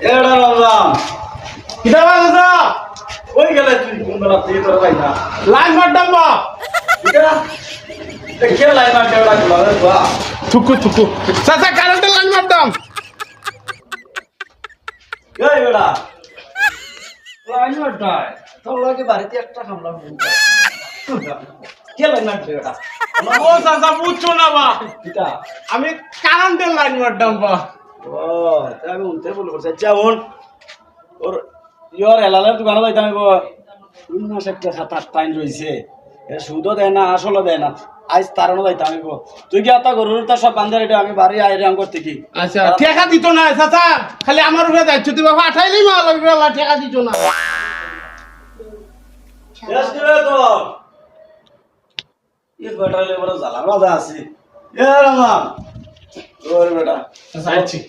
এড়া রাম কিটা বাজা ওই গেলে তুই কোন বেলা থেকে তোর ভাই না লাইন মারতাম বা কিটা কে লাইন মারতে ওটা গুলা বা থুকু থুকু চাচা কারেন্টের লাইন মারতাম এই বেটা লাইন মারতাই তোর লাগে বাড়িতে একটা কামলা কে লাইন মারতে ওটা ও চাচা বুঝছো না বা কিটা আমি কারেন্টের লাইন মারতাম বা ও তাই আমি উনতে বলে করছি যেমন ওর ইয়র এলালের দোকানে যাইতে আমি 3 মাস একটা খাতার টাইম রয়েছে সুদও দেয় না আসলও দেয় না আজ তারানো যাইতে আমি তুই কি আতা গরুর তার সব বান্ধার এটা আমি বাড়ি আইরাম করতে কি আচ্ছা ঠেকা দিত না চাচা খালি আমার উপরে যাইছ তুই বাবা আঠাইলেই মা লাগবে আল্লাহ ঠেকা দিত না শেষ দিবে তো এই বেটালে বড় জ্বালা বাজা আছে এ রামা ওরে বেটা চাচা আইছি